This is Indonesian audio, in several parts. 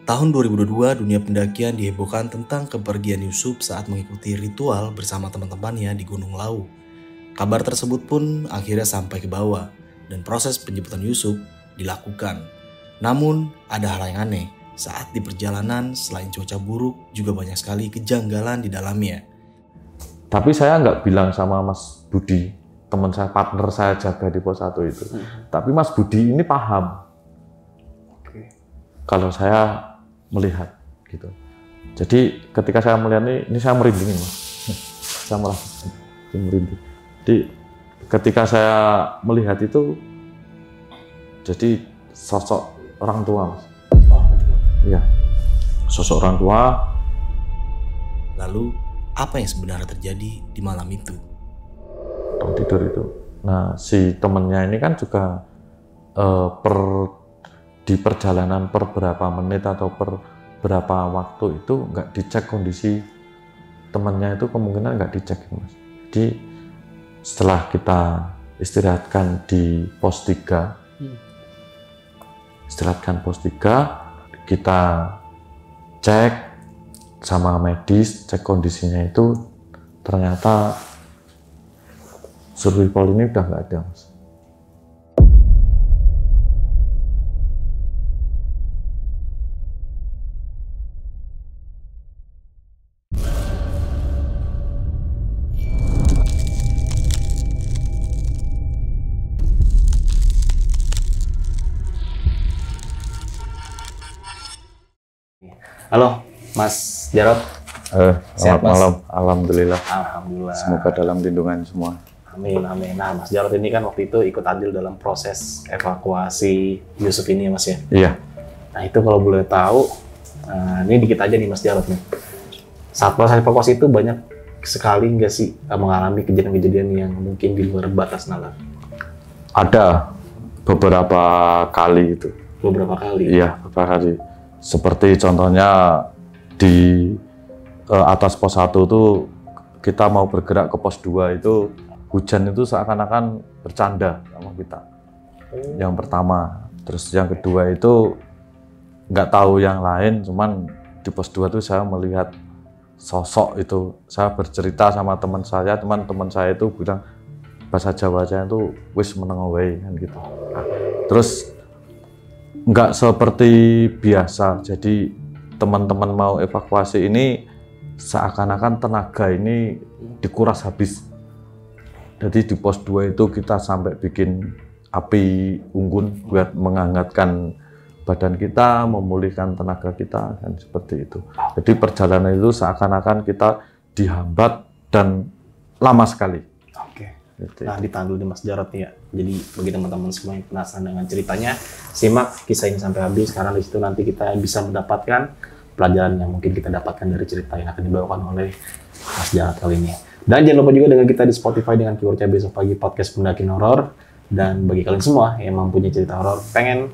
Tahun 2022, dunia pendakian dihebohkan tentang kepergian Yusuf saat mengikuti ritual bersama teman-temannya di Gunung Lawu. Kabar tersebut pun akhirnya sampai ke bawah dan proses penjemputan Yusuf dilakukan. Namun, ada hal yang aneh. Saat di perjalanan, selain cuaca buruk, juga banyak sekali kejanggalan di dalamnya. Tapi saya nggak bilang sama Mas Budi, teman saya, partner saya jaga di pos 1 itu. Tapi Mas Budi ini paham. Kalau saya melihat gitu. Jadi ketika saya melihat ini saya merinding ini, Mas. Saya merasa merinding. Jadi ketika saya melihat itu, jadi sosok orang tua, Mas. Iya, sosok orang tua. Lalu, apa yang sebenarnya terjadi di malam itu? Orang tidur itu. Nah, si temennya ini kan juga di perjalanan per berapa menit atau per berapa waktu itu nggak dicek kondisi temannya, itu kemungkinan nggak dicek, Mas. Jadi setelah kita istirahatkan di pos 3, kita cek sama medis, cek kondisinya itu ternyata survival ini udah nggak ada, Mas. Halo, Mas Jarod. Selamat malam. Alhamdulillah. Alhamdulillah. Semoga dalam lindungan semua. Amin, amin. Nah, Mas Jarod ini kan waktu itu ikut andil dalam proses evakuasi Yusuf ini ya, Mas ya? Iya. Nah, itu kalau boleh tahu, ini dikit aja nih Mas Jarod nih. Saat proses evakuasi itu banyak sekali nggak sih mengalami kejadian-kejadian yang mungkin di luar batas nalar? Ada beberapa kali itu. Beberapa kali? Iya, beberapa kali. Seperti contohnya di atas pos 1 itu kita mau bergerak ke pos 2 itu hujan itu seakan-akan bercanda sama kita. Yang pertama. Terus yang kedua itu nggak tahu yang lain, cuman di pos 2 itu saya melihat sosok itu. Saya bercerita sama teman saya itu bilang bahasa Jawanya itu wis meneng wae kan gitu. Terus nggak seperti biasa, jadi teman-teman mau evakuasi ini seakan-akan tenaga ini dikuras habis. Jadi di pos 2 itu kita sampai bikin api unggun buat menghangatkan badan kita, memulihkan tenaga kita, dan seperti itu. Jadi perjalanan itu seakan-akan kita dihambat dan lama sekali. Oke. Nah, ditahan dulu nih Mas Jarod nih ya. Jadi bagi teman-teman semua yang penasaran dengan ceritanya, simak kisah ini sampai habis, karena di situ nanti kita bisa mendapatkan pelajaran yang mungkin kita dapatkan dari cerita yang akan dibawakan oleh Mas Jarod kali ini. Dan jangan lupa juga dengan kita di Spotify dengan keywordnya Besok Pagi Podcast Pendakian Horor. Dan bagi kalian semua yang mempunyai cerita horor, pengen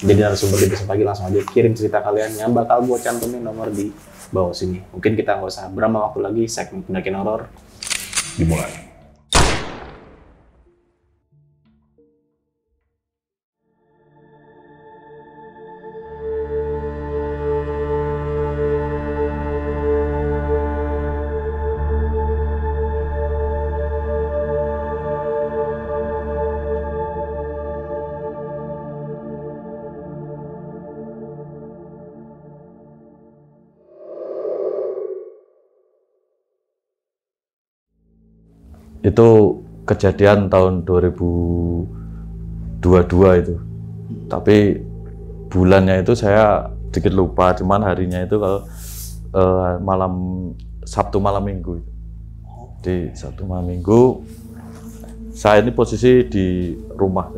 jadi narasumber di Besok Pagi, langsung aja kirim cerita kalian yang bakal gue cantumin nomor di bawah sini. Mungkin kita nggak usah berlama waktu lagi, segmen Pendakian Horor dimulai. Itu kejadian tahun 2022 itu. Tapi bulannya itu saya sedikit lupa, cuman harinya itu kalau malam Sabtu malam Minggu. Di Sabtu malam Minggu saya ini posisi di rumah.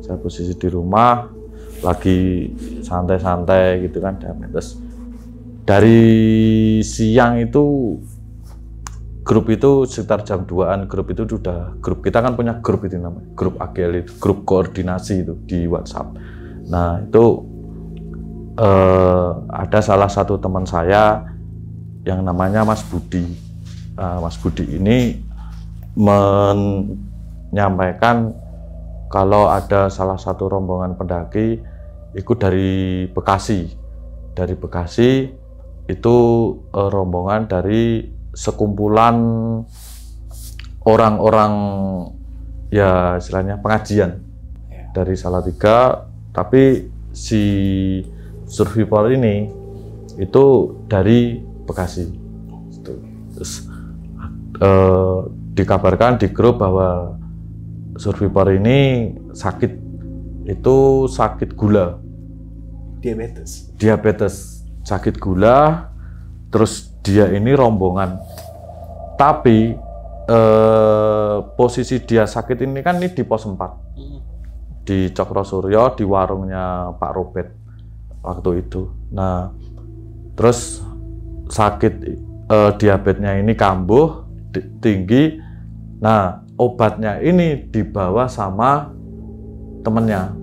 Saya posisi di rumah lagi santai-santai gitu kan. Terus dari siang itu grup itu sekitar jam 2-an, grup itu sudah, grup kita kan punya grup itu namanya, grup AGL itu, grup koordinasi itu di WhatsApp. Nah itu ada salah satu teman saya yang namanya Mas Budi. Mas Budi ini menyampaikan kalau ada salah satu rombongan pendaki ikut dari Bekasi dari Bekasi itu rombongan dari sekumpulan orang-orang ya istilahnya pengajian dari Salatiga, tapi si survivor ini itu dari Bekasi. Terus dikabarkan di grup bahwa survivor ini sakit gula, diabetes, sakit gula. Terus dia ini rombongan, tapi posisi dia sakit ini kan di pos 4 di Cokrosuryo, di warungnya Pak Robert waktu itu. Nah, terus sakit diabetesnya ini kambuh tinggi. Nah, obatnya ini dibawa sama temennya.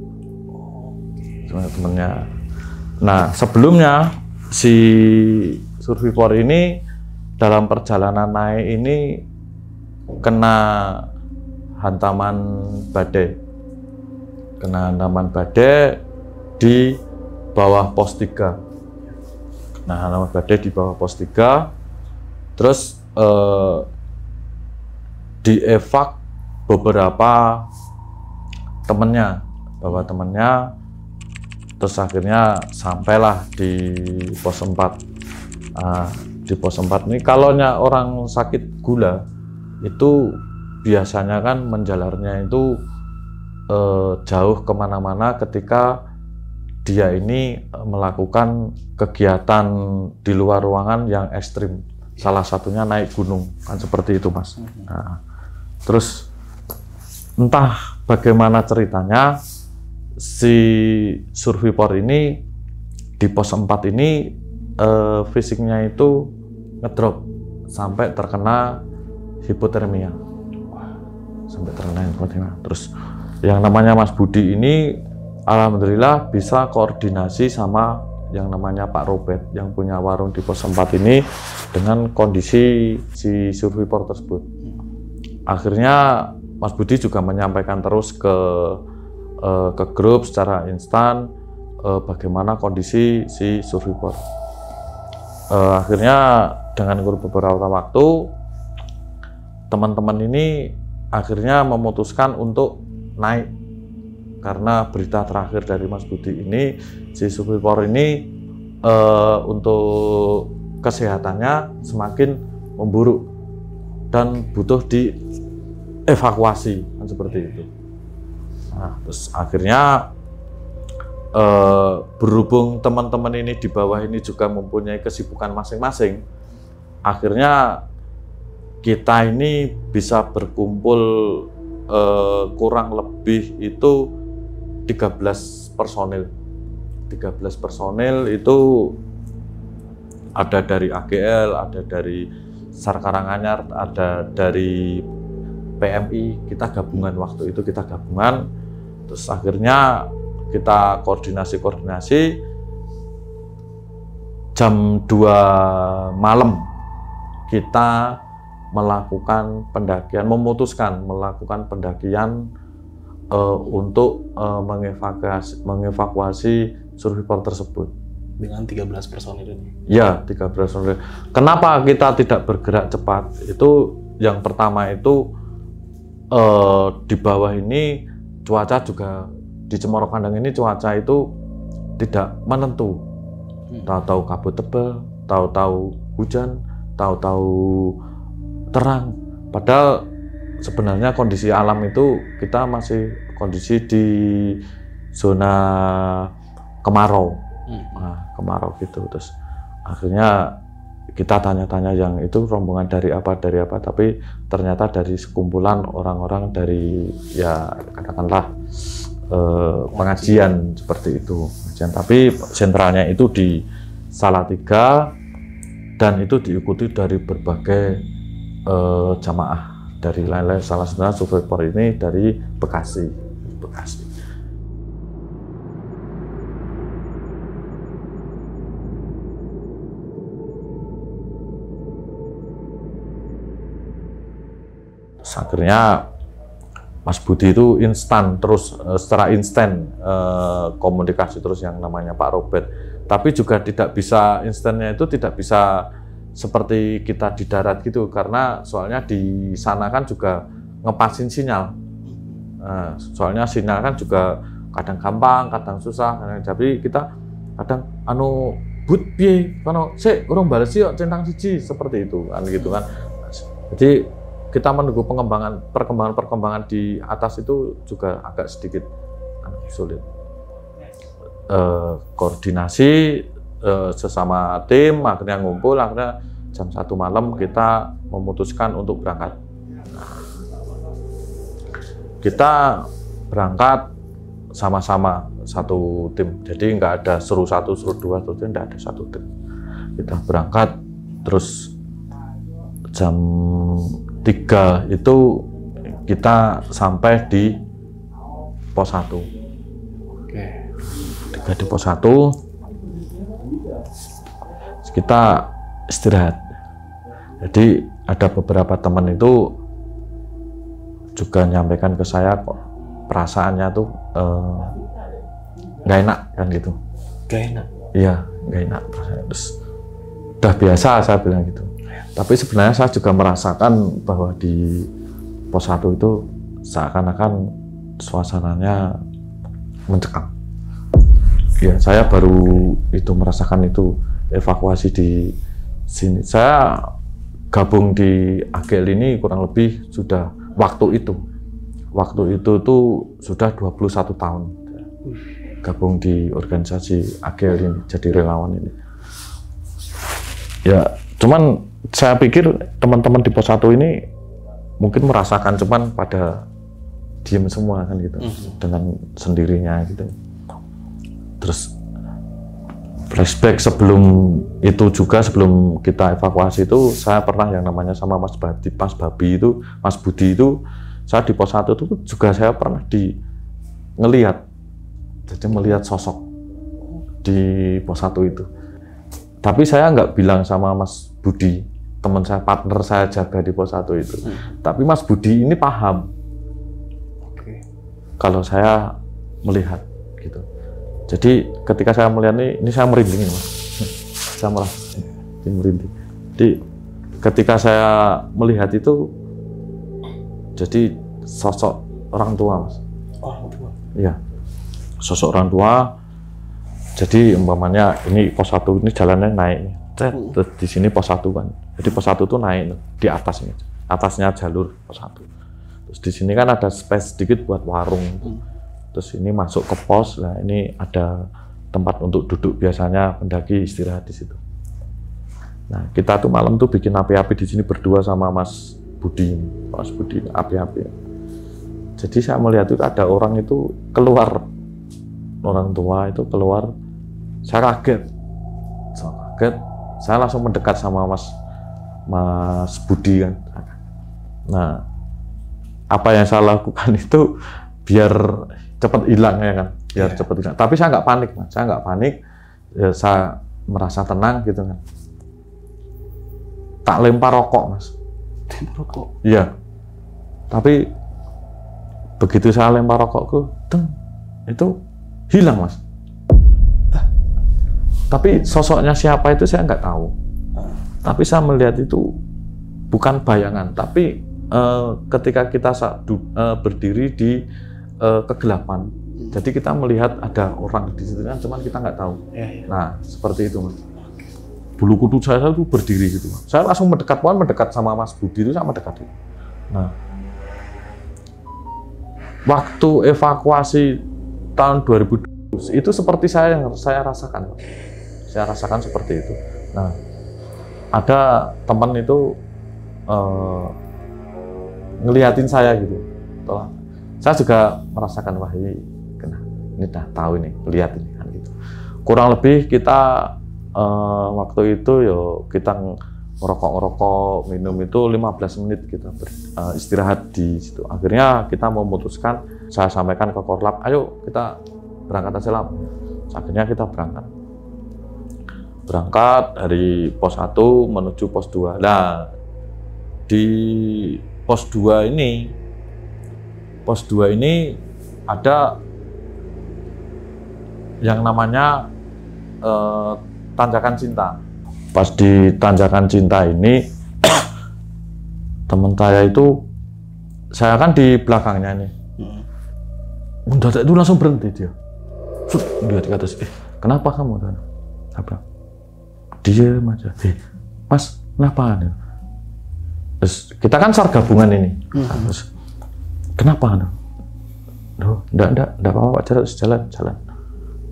Nah, sebelumnya si survivor ini dalam perjalanan naik ini kena hantaman badai di bawah pos 3. Nah, hantaman badai di bawah pos 3, terus dievak beberapa temennya, terus akhirnya sampailah di pos 4. Nah, di pos 4 ini kalau orang sakit gula itu biasanya kan menjalarnya itu jauh kemana-mana ketika dia ini melakukan kegiatan di luar ruangan yang ekstrim. Salah satunya naik gunung, kan seperti itu, Mas. Nah, terus entah bagaimana ceritanya si survivor ini di pos 4 ini fisiknya itu ngedrop sampai terkena hipotermia. Terus yang namanya Mas Budi ini alhamdulillah bisa koordinasi sama yang namanya Pak Robert yang punya warung di pos 4 ini dengan kondisi si survivor tersebut. Akhirnya Mas Budi juga menyampaikan terus ke grup secara instan bagaimana kondisi si survivor. Akhirnya dengan beberapa waktu teman-teman ini akhirnya memutuskan untuk naik, karena berita terakhir dari Mas Budi ini si survivor ini untuk kesehatannya semakin memburuk dan butuh dievakuasi, kan seperti itu. Nah, terus akhirnya berhubung teman-teman ini di bawah ini juga mempunyai kesibukan masing-masing, akhirnya kita ini bisa berkumpul kurang lebih itu 13 personil. 13 personil itu ada dari AGL, ada dari SAR Karanganyar, ada dari PMI. Kita gabungan waktu itu, terus akhirnya kita koordinasi jam 2 malam kita memutuskan melakukan pendakian untuk mengevakuasi survivor tersebut. Dengan 13 personil ini? Ya, 13 personil. Kenapa kita tidak bergerak cepat? Itu yang pertama itu di bawah ini cuaca juga, di Cemoro Kandang ini cuaca itu tidak menentu. Tahu-tahu kabut tebal, tahu-tahu hujan, tahu-tahu terang. Padahal sebenarnya kondisi alam itu kita masih kondisi di zona kemarau. Nah, kemarau gitu. Terus akhirnya kita tanya-tanya yang itu rombongan dari apa, tapi ternyata dari sekumpulan orang-orang dari ya katakanlah pengajian seperti itu. Tapi sentralnya itu di Salatiga dan itu diikuti dari berbagai jamaah dari lain-lain. Salah satunya survivor ini dari Bekasi. Terus akhirnya Mas Budi itu secara instan komunikasi terus yang namanya Pak Robert Tapi juga tidak bisa, instannya itu tidak bisa seperti kita di darat gitu, karena soalnya di sana kan juga ngepasin sinyal. Soalnya sinyal kan juga kadang gampang, kadang susah. Tapi kita kadang but piye kono sik urung bales yo centang siji, seperti itu kan gitu kan. Jadi kita menunggu perkembangan di atas itu juga agak sedikit sulit. Koordinasi sesama tim akhirnya ngumpul, akhirnya jam 1 malam kita memutuskan untuk berangkat. Kita berangkat sama-sama satu tim, jadi nggak ada seru 1, seru 2, seru 3, nggak ada satu tim. Kita berangkat, terus jam 3 itu kita sampai di pos 1. Oke. Di pos 1 kita istirahat. Jadi ada beberapa teman itu juga nyampaikan ke saya kok perasaannya tuh nggak enak kan gitu. Nggak enak? Iya, nggak enak. Terus udah biasa saya bilang gitu. Tapi sebenarnya saya juga merasakan bahwa di pos 1 itu seakan-akan suasananya mencekam. Ya, saya baru itu merasakan itu evakuasi di sini. Saya gabung di AGL ini kurang lebih sudah waktu itu tuh sudah 21 tahun gabung di organisasi AGL ini, jadi relawan ini. Ya, cuman saya pikir teman-teman di pos 1 ini mungkin merasakan, cuman pada diem semua kan gitu, dengan sendirinya gitu. Terus flashback sebelum itu juga, sebelum kita evakuasi itu saya pernah yang namanya sama Mas Budi itu, saya di pos 1 itu juga saya pernah melihat sosok di pos 1 itu. Tapi saya nggak bilang sama Mas Budi, teman saya, partner saya jaga di pos 1 itu. Tapi Mas Budi ini paham kalau saya melihat gitu. Jadi ketika saya melihat ini saya merinding, Mas. Saya merasa merinding. Jadi ketika saya melihat itu, jadi sosok orang tua, Mas. Orang tua? Iya, sosok orang tua. Jadi umpamanya ini pos 1 ini jalannya naik, terus di sini pos 1 kan. Jadi pos 1 itu naik di atas ini, atasnya jalur pos 1. Terus di sini kan ada space sedikit buat warung. Terus ini masuk ke pos, nah ini ada tempat untuk duduk, biasanya pendaki istirahat di situ. Nah, kita tuh malam tuh bikin api-api di sini berdua sama Mas Budi, api-api. Jadi saya melihat itu ada orang itu keluar, orang tua itu keluar. Saya kaget, saya langsung mendekat sama Mas Budi kan. Nah, apa yang saya lakukan itu biar cepat hilang ya kan, biar cepat hilang. Tapi saya nggak panik, Mas. Saya nggak panik, ya, saya merasa tenang gitu kan. Tak lempar rokok, Mas. Lempar rokok? Iya. Tapi begitu saya lempar rokokku, itu hilang, Mas. Tapi sosoknya siapa itu saya nggak tahu. Tapi saya melihat itu bukan bayangan, tapi ketika kita berdiri di kegelapan, jadi kita melihat ada orang di situ kan, cuman kita nggak tahu. Nah, seperti itu, Mas. Bulu kuduk saya itu berdiri gitu, Mas. Saya langsung mendekat sama Mas Budi itu, saya mendekat. Nah, waktu evakuasi tahun 2020 itu seperti yang saya rasakan, Mas. Saya rasakan seperti itu. Nah, ada teman itu ngeliatin saya gitu. Saya juga merasakan, wah ini dah tahu ini, lihat ini kan gitu. Kurang lebih kita waktu itu kita ngerokok, minum itu 15 menit kita istirahat di situ. Akhirnya kita memutuskan, saya sampaikan ke Korlap, ayo kita berangkat aja lah. Akhirnya kita berangkat dari pos 1 menuju pos 2. Nah, di pos 2 ini ada yang namanya tanjakan cinta. Pas di tanjakan cinta ini teman saya itu, saya kan di belakangnya nih. Mendadak itu langsung berhenti dia. Lihat ke atas, kenapa kamu? Apa? Diam aja. Mas, kenapa? Terus kita kan SAR gabungan ini. Terus, kenapa? Enggak apa-apa, jalan.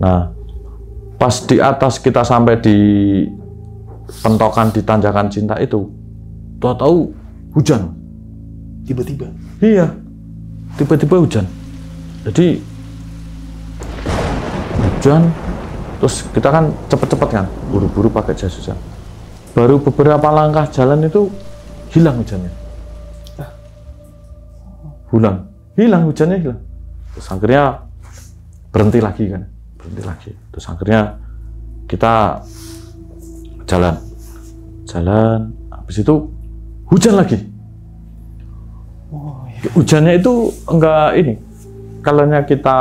Nah, pas di atas kita sampai di pentokan di tanjakan cinta itu, tahu-tahu hujan. Tiba-tiba? Iya, tiba-tiba hujan. Jadi hujan, terus kita kan cepet-cepet kan, buru-buru pakai jas hujan. Baru beberapa langkah jalan itu hilang hujannya. Hilang hujannya hilang. Terus akhirnya berhenti lagi kan, Terus akhirnya kita jalan. Habis itu hujan lagi. Hujannya itu enggak ini. Kalau kita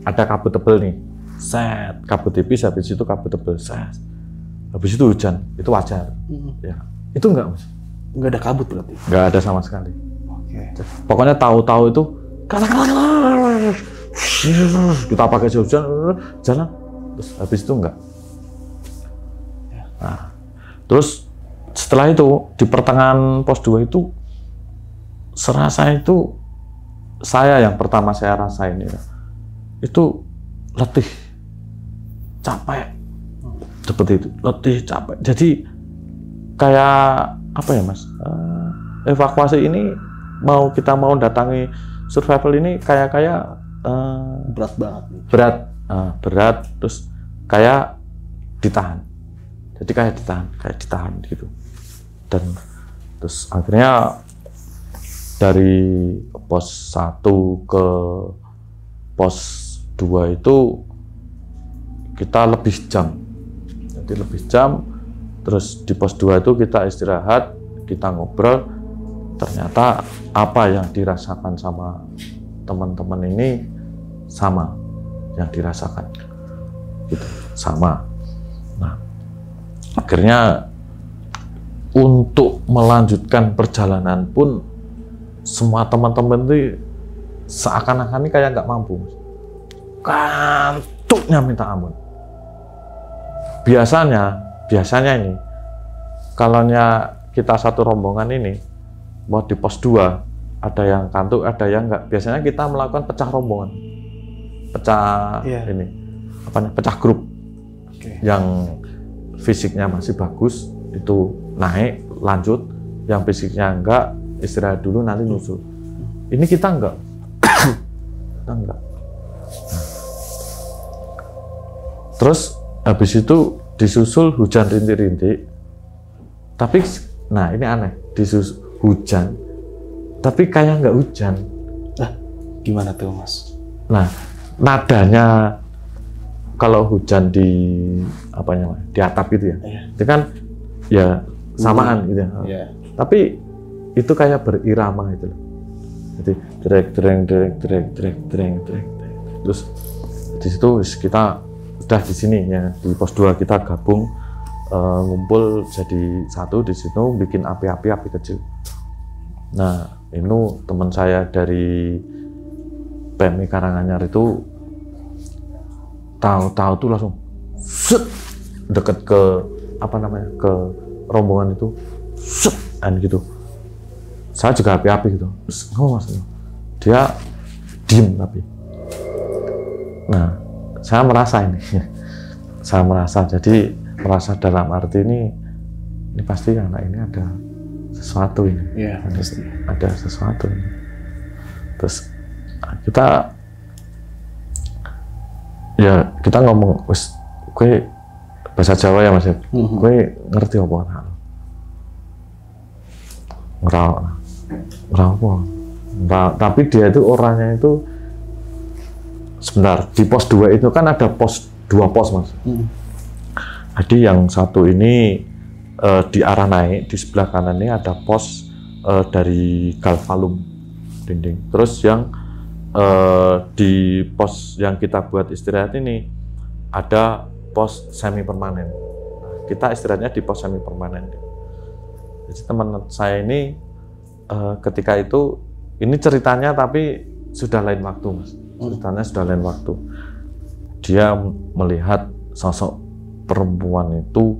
ada kabut tebel nih, kabut tipis, habis itu kabut tebel, habis itu hujan, itu wajar. Ya, itu enggak, Mas. Enggak ada kabut berarti? Enggak ada sama sekali. Pokoknya tahu-tahu itu kita pakai jas hujan, jalan, terus habis itu enggak. Nah, terus setelah itu di pertengahan pos 2 itu serasa itu saya yang pertama saya rasain ya, itu letih, capek, seperti itu, letih, capek. Jadi kayak apa ya, Mas? Evakuasi ini kita mau datangi survival ini kayak berat banget. Berat, terus kayak ditahan. Jadi kayak ditahan gitu. Dan terus akhirnya dari pos 1 ke pos 2 itu kita lebih jam. Jadi lebih jam, terus di pos 2 itu kita istirahat, kita ngobrol. Ternyata apa yang dirasakan sama teman-teman ini sama yang dirasakan. Gitu, sama. Nah, akhirnya untuk melanjutkan perjalanan pun semua teman-teman itu seakan-akan ini kayak nggak mampu, kantuknya minta ampun. Biasanya ini, kalau kita satu rombongan ini mau di pos 2, ada yang kantuk, ada yang nggak. Biasanya kita melakukan pecah rombongan, pecah grup. Yang fisiknya masih bagus itu naik lanjut, yang fisiknya enggak istirahat dulu nanti nyusul. Ini kita enggak. Terus habis itu disusul hujan rintik-rintik. Tapi nah ini aneh, disusul hujan tapi kayak enggak hujan. Nah, gimana tuh, Mas? Nah, nadanya kalau hujan di di atap gitu ya. Itu kan ya samaan gitu ya. Tapi itu kayak berirama gitu loh. Jadi drek. Terus di situ kita udah di sini ya, di pos 2 kita gabung, ngumpul jadi satu di situ, bikin api kecil. Nah, ini teman saya dari PMI Karanganyar itu tahu tuh langsung deket ke ke rombongan itu, gitu. Saya juga api gitu. Mas, dia diem tapi. Nah, saya merasa jadi merasa dalam arti ini pasti anak ini ada sesuatu ini. Iya, pasti. Ada sesuatu ini. Terus kita ngomong, gue bahasa Jawa ya Mas, gue ngerti apa? Tapi dia itu orangnya itu sebentar, di pos 2 itu kan ada dua pos Mas. Jadi yang satu ini di arah naik, di sebelah kanan ini ada pos dari Galvalum dinding. Terus yang di pos yang kita buat istirahat ini ada pos semi permanen. Kita istirahatnya di pos semi permanen. Jadi teman saya ini ketika itu, ini ceritanya tapi sudah lain waktu, Mas. Ceritanya sudah lain waktu. Dia melihat sosok perempuan itu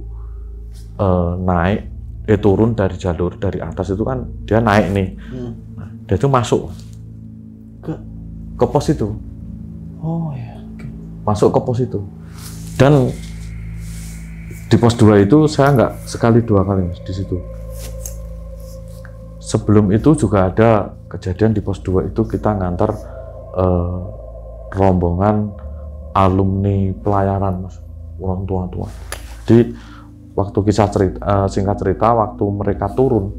turun dari jalur dari atas itu kan, dia naik nih. Dia itu masuk ke pos itu. Oh ya. Masuk ke pos itu. Dan di pos 2 itu saya nggak sekali 2 kali, Mas, di situ. Sebelum itu juga ada kejadian di pos 2 itu, kita ngantar rombongan alumni pelayaran, Mas, orang tua-tua. Jadi waktu kisah cerita, singkat cerita, waktu mereka turun,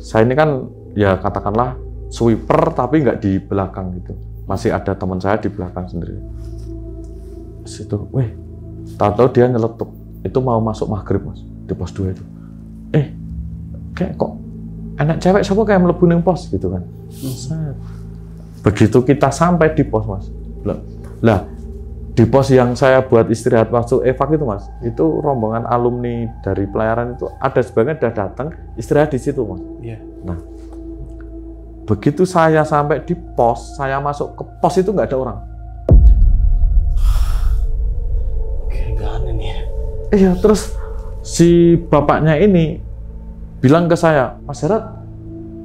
saya ini kan ya katakanlah sweeper tapi nggak di belakang gitu, masih ada teman saya di belakang sendiri. Situ, tahu-tahu dia nyeletuk, itu mau masuk maghrib, Mas, di pos 2 itu. Kayak kok anak cewek siapa kayak mlebu ning pos gitu kan. Begitu kita sampai di pos, Mas, lah di pos yang saya buat istirahat waktu evak itu, Mas, itu rombongan alumni dari pelayaran itu ada sebagian udah datang istirahat di situ, Mas. Iya. Nah, begitu saya sampai di pos, saya masuk ke pos itu nggak ada orang. Oke, gak aneh nih. Iya, terus si bapaknya ini bilang ke saya, Mas Jarod,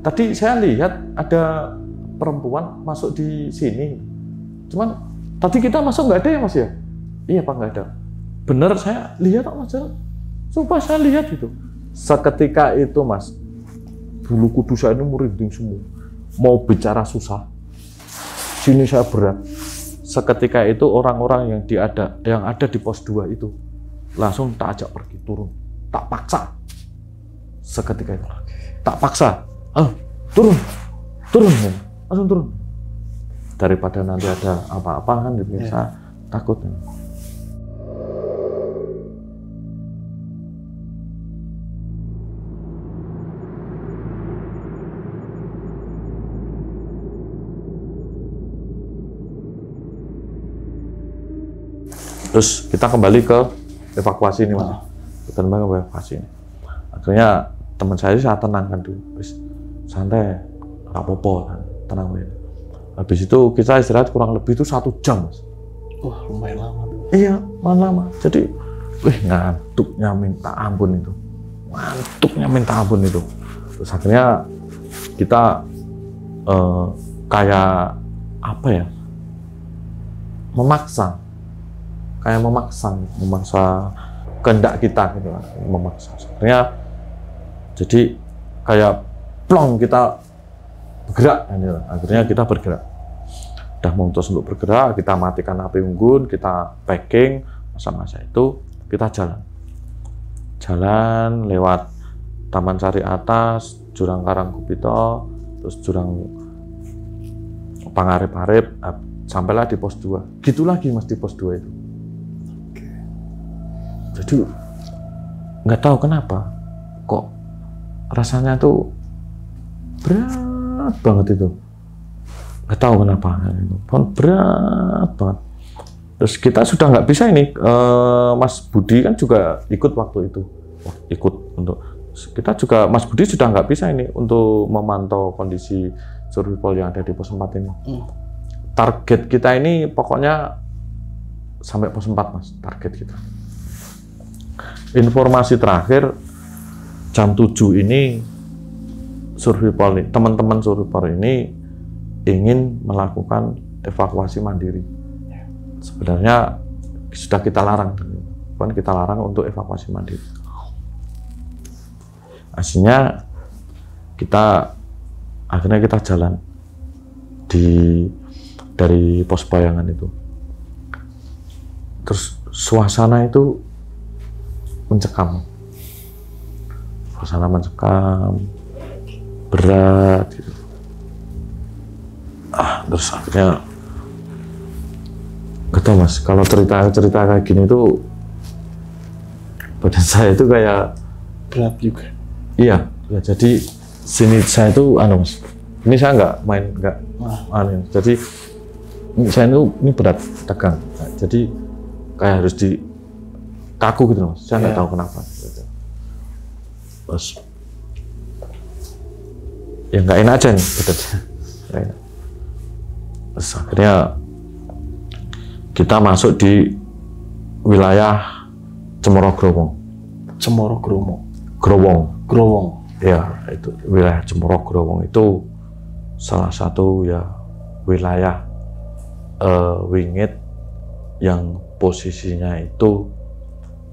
tadi saya lihat ada perempuan masuk di sini, cuman tadi kita masuk nggak ada ya, Mas ya? Iya Pak, nggak ada. Bener, saya lihat Mas Jarod. Sumpah saya lihat itu. Seketika itu, Mas, bulu kudus saya ini merinding semua. Mau bicara susah, sini saya berat. Seketika itu orang-orang yang ada di pos 2 itu langsung tak ajak pergi, turun, tak paksa. Seketika itu, tak paksa. Turun, langsung turun. Daripada nanti ada apa-apa kan, saya takut. Terus kita kembali ke evakuasi ini, Mas. Kita kembali ke evakuasi ini. Akhirnya teman saya tenangkan dulu, santai, nggak apa-apa, tenang aja. Habis itu kita istirahat kurang lebih itu 1 jam, Mas. Wah, lumayan lama tuh. Iya, lumayan lama. Jadi, ngantuknya minta ampun itu. Ngantuknya minta ampun itu. Terus akhirnya kita kayak apa ya? Memaksa kehendak kita gitu, memaksa. Akhirnya jadi kayak plong kita bergerak, akhirnya kita bergerak. Udah memutus untuk bergerak, kita matikan api unggun, kita packing, masa-masa itu kita jalan lewat Taman Sari Atas, Jurang Karangkupito, terus Jurang Pangarep-arep, sampailah di pos 2. Gitu lagi, Mas, di pos 2 itu. Jadi nggak tahu kenapa kok rasanya tuh berat banget itu, nggak tahu kenapa itu berat banget. Terus kita sudah nggak bisa ini, Mas Budi kan juga ikut waktu itu, kita juga, Mas Budi sudah nggak bisa ini untuk memantau kondisi survival yang ada di pos 4 ini. Target kita ini pokoknya sampai pos 4, Mas, target kita. Informasi terakhir jam 7 ini survival, teman-teman survival ini ingin melakukan evakuasi mandiri. Sebenarnya sudah kita larang, kan kita larang untuk evakuasi mandiri. Akhirnya kita jalan dari pos bayangan itu. Terus suasana itu mencekam, berat gitu. Terus akhirnya nggak tahu, Mas, kalau cerita kayak gini tuh badan saya itu kayak berat juga. Iya, ya, jadi sini saya itu Mas, ini saya nggak main, jadi saya ini berat, tegang. Nah, jadi kayak harus kaku gitu Mas. Saya nggak tahu kenapa. Terus ya nggak enak aja nih gitu. Terus akhirnya kita masuk di wilayah Cemoro Growong. Cemoro Growong. Growong. Ya, itu wilayah Cemoro Growong itu salah satu ya wilayah Wingit yang posisinya itu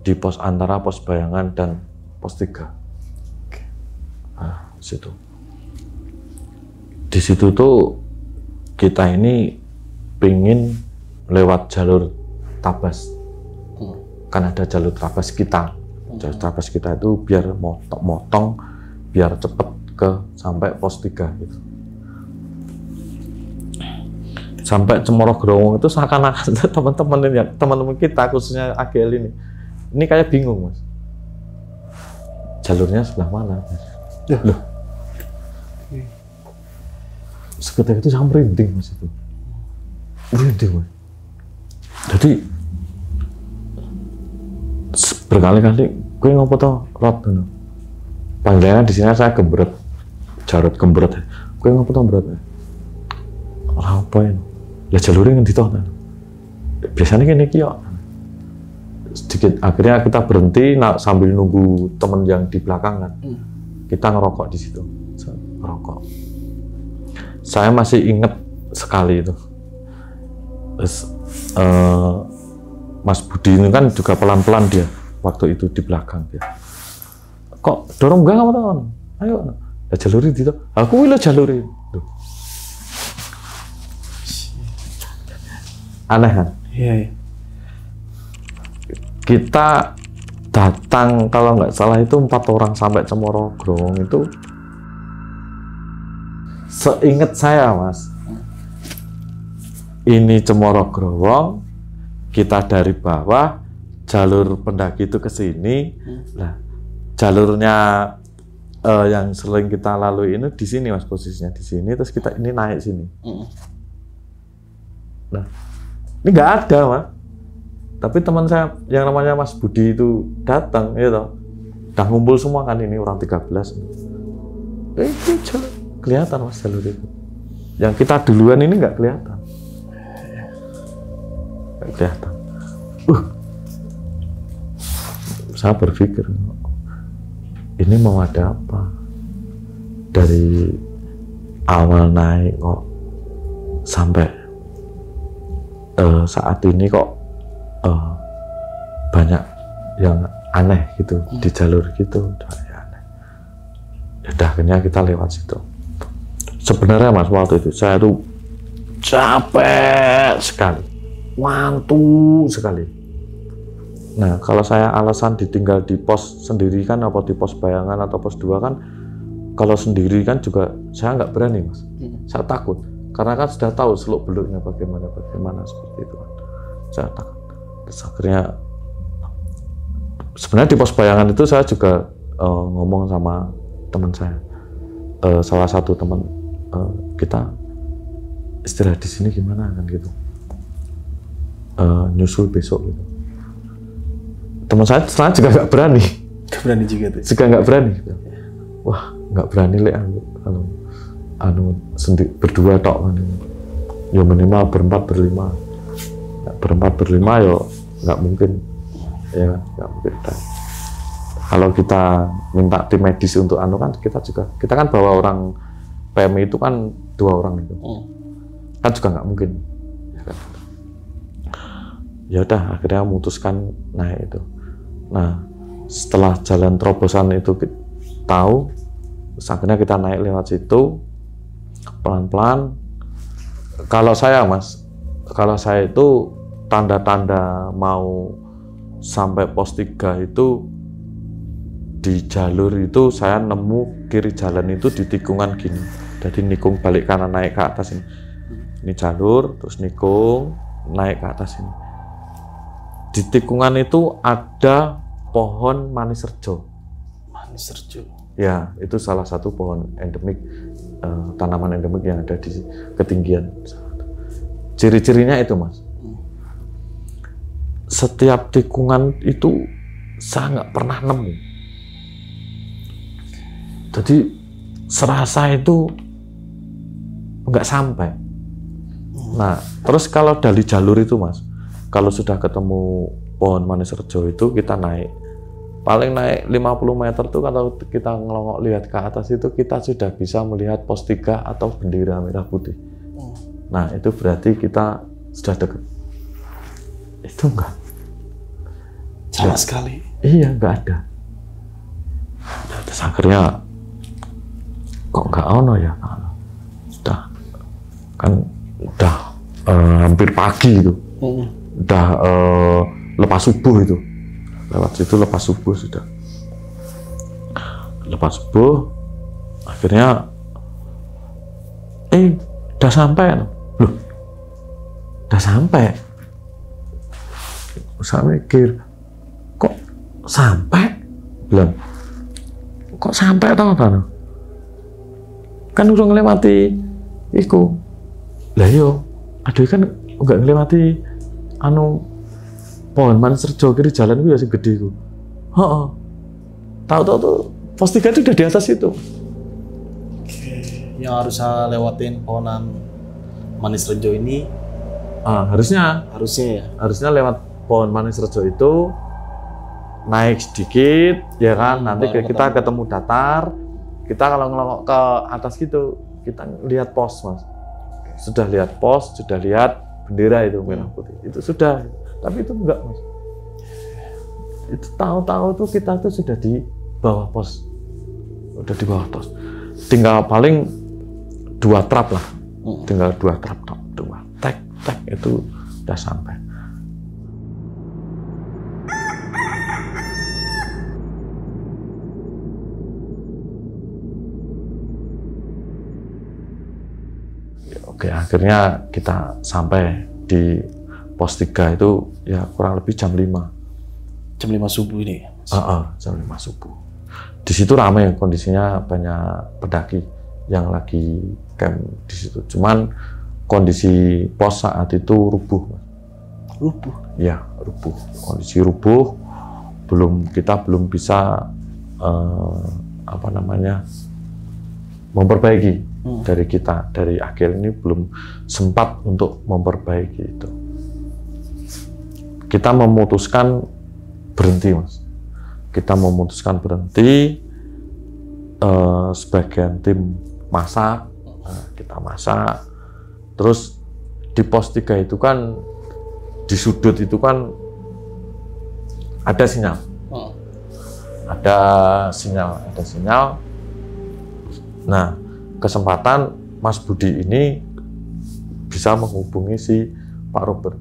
di pos antara pos Bayangan dan pos 3. Nah, situ. Di situ tuh kita ini pingin lewat jalur Tabas. Kan ada jalur Tabas kita. Jalur Tabas kita itu biar motong biar cepet sampai pos 3 gitu. Sampai Cemoro Growong itu seakan-akan teman-teman kita khususnya AGL ini kayak bingung Mas. Jalurnya sebelah mana? Loh. Seketika itu saya merinding Mas itu. Merinding Mas. Jadi berkali-kali gue ngopo to Rot ngono. Panggilannya di sini saya Gembret. Jarod Gembret. Gue ngopo to Gembret. Ora apa ya. Lah jalurnya ngendi to? Biasanya kene iki yo. Sedikit akhirnya kita berhenti sambil nunggu teman yang di belakang kan. Kita ngerokok di situ. Ngerokok. Saya masih ingat sekali itu. Terus, Mas Budi ini kan juga pelan-pelan dia waktu itu di belakang dia. Kok dorong enggak apa teman? Ayo. Lah jaluri itu. Aku wila jaluri. Duh. Aneh kan? Iya. Kita datang kalau nggak salah itu 4 orang sampai Cemoro Growong itu. Seingat saya Mas, ini Cemoro Growong, kita dari bawah, jalur pendaki itu ke sini. Nah, jalurnya yang sering kita lalui ini di sini Mas, posisinya di sini, terus kita ini naik sini. Nah, ini nggak ada Mas. Tapi teman saya yang namanya Mas Budi itu datang, ya toh, udah ngumpul semua kan ini orang 13. Itu jalur kelihatan Mas jalur itu. Yang kita duluan ini nggak kelihatan. Nggak kelihatan. Saya berpikir ini mau ada apa? Dari awal naik kok sampai saat ini kok banyak yang aneh gitu di jalur gitu, aneh. Ya akhirnya kita lewat situ. Sebenarnya Mas waktu itu saya tuh capek sekali, ngantuk sekali. Nah kalau saya alasan ditinggal di pos sendiri kan, apa di pos Bayangan atau pos 2 kan, kalau sendiri kan juga saya nggak berani Mas. Saya takut karena kan sudah tahu seluk beluknya bagaimana seperti itu kan. Saya takut. Terus akhirnya sebenarnya di pos Bayangan itu saya juga ngomong sama teman saya, salah satu teman kita istirahat di sini gimana kan gitu, nyusul besok gitu. Teman saya juga nggak berani juga tuh. Juga nggak berani gitu. Wah nggak berani kalau sendiri berdua tok kan, ya minimal berempat berlima ya nggak mungkin ya, nggak mungkin. Kalau kita minta tim medis untuk kan kita kan bawa orang PMI itu kan 2 orang itu, kan juga nggak mungkin ya kan? Ya udah akhirnya memutuskan naik itu. Nah setelah jalan terobosan itu kita tahu, terus akhirnya kita naik lewat situ pelan-pelan. Kalau saya itu tanda-tanda mau sampai pos 3 itu di jalur itu saya nemu kiri jalan itu di tikungan gini, jadi nikung balik kanan naik ke atas ini jalur, terus nikung naik ke atas ini. Di tikungan itu ada pohon manis rejo. Ya, itu salah satu pohon endemik, tanaman endemik yang ada di ketinggian. Ciri-cirinya itu Mas. Setiap tikungan itu saya nggak pernah nemu. Jadi serasa itu nggak sampai. Nah, terus kalau dari jalur itu Mas, kalau sudah ketemu pohon manis rejo itu kita naik. Paling naik 50 meter tuh kalau kita ngelongok lihat ke atas itu kita sudah bisa melihat pos 3 atau bendera merah putih. Nah, itu berarti kita sudah dekat. Itu enggak. Sama sekali. Iya, enggak ada. Terus akhirnya kok enggak ono ya? Udah kan udah hampir pagi itu. Udah lepas subuh itu. Lewat situ lepas subuh sudah. Lepas subuh akhirnya udah sampai. Loh, udah sampai. Saya mikir, kok sampai? Belum. Kok sampai tau kan? Kan udah ngelewati iku. Lah yo, aduh kan enggak ngelewati pohon manis rejo kiri jalan itu ya sing gede iku. Heeh. Tahu-tahu tuh pos 3 itu udah di atas itu. Yang harus saya lewatin pohonan manis rejo ini Harusnya ya. lewat pohon manis rejo itu naik sedikit ya kan, nanti kita ketemu datar, kita kalau ngelongok ke atas gitu kita lihat pos Mas, sudah lihat pos, sudah lihat bendera itu merah putih itu sudah, tapi itu enggak Mas, itu tahu-tahu tuh kita tuh sudah di bawah pos, udah di bawah pos, tinggal paling 2 trap lah, tinggal 2 trap, 2 tek itu udah sampai. Oke, akhirnya kita sampai di pos 3 itu ya kurang lebih jam 5. Jam 5 subuh ini? Jam 5 subuh. Di situ ramai kondisinya, banyak pendaki yang lagi camp di situ. Cuman kondisi pos saat itu rubuh. Rubuh? Ya, rubuh. Kondisi rubuh, kita belum bisa memperbaiki. Dari akhir ini belum sempat untuk memperbaiki itu. Kita memutuskan berhenti Mas. Kita memutuskan berhenti, sebagian tim masak, kita masak, terus di pos 3 itu kan, di sudut itu kan ada sinyal. Ada sinyal. Nah, kesempatan Mas Budi ini bisa menghubungi si Pak Robert,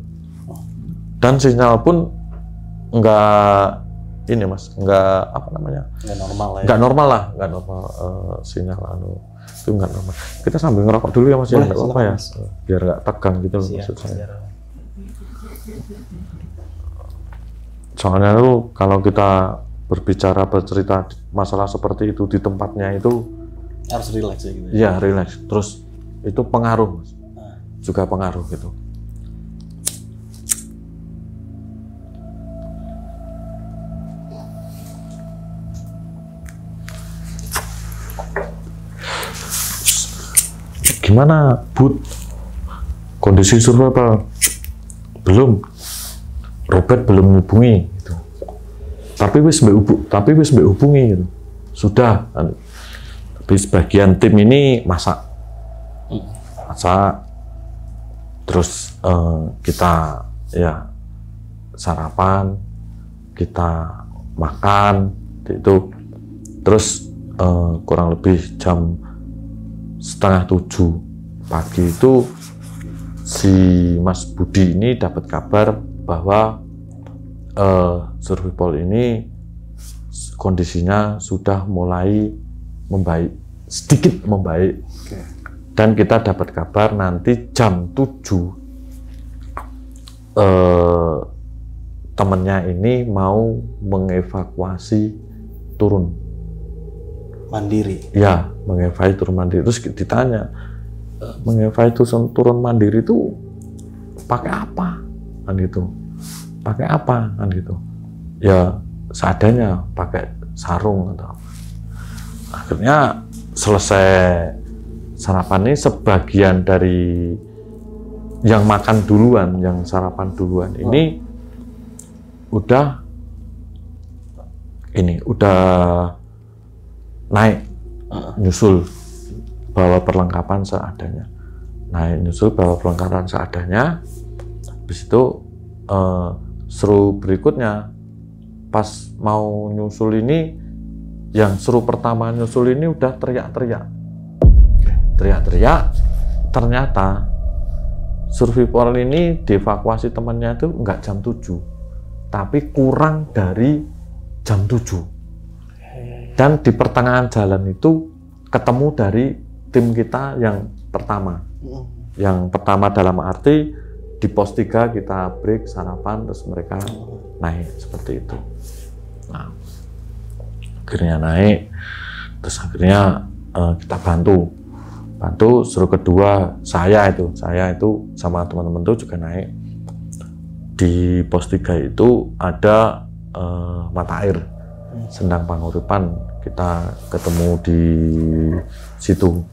dan sinyal pun enggak ini Mas, enggak enggak normal sinyal itu enggak normal. Kita sambil ngerokok dulu ya Mas. Boleh, ya enggak apa-apa ya, biar enggak tegang gitu loh maksud saya. Soalnya tuh kalau kita bercerita masalah seperti itu di tempatnya itu harus relax ya gitu. Iya, relax. Terus itu pengaruh Mas. Juga pengaruh gitu. Gimana, Bud? Kondisi survival? Belum. Robert belum hubungi gitu. Tapi wis mbek hubungi gitu. Sudah. Tapi sebagian tim ini masak, terus kita ya sarapan, kita makan itu, terus kurang lebih jam 6:30 pagi itu si Mas Budi ini dapat kabar bahwa survival ini kondisinya sudah mulai sedikit membaik. Dan kita dapat kabar nanti jam 7 temennya ini mau mengevakuasi turun mandiri. Ya, mengevakuasi turun mandiri. Terus ditanya, mengevakuasi turun mandiri itu pakai apa kan gitu, pakai apa kan gitu. Ya seadanya pakai sarung atau apa. Akhirnya selesai sarapan ini, sebagian dari yang makan duluan, yang sarapan duluan ini udah naik nyusul bawa perlengkapan seadanya. Naik nyusul bawa perlengkapan seadanya. Habis itu seru berikutnya pas mau nyusul ini, yang seru pertama nyusul ini udah teriak-teriak. Ternyata survivor ini dievakuasi temannya itu nggak jam 7, tapi kurang dari jam 7. Dan di pertengahan jalan itu ketemu dari tim kita yang pertama. Yang pertama dalam arti di pos 3 kita break sarapan, terus mereka naik seperti itu. Nah, akhirnya naik, terus akhirnya kita bantu. Seru kedua saya itu sama teman-teman itu juga naik. Di pos 3 itu ada mata air Sendang Panguripan, kita ketemu di situ.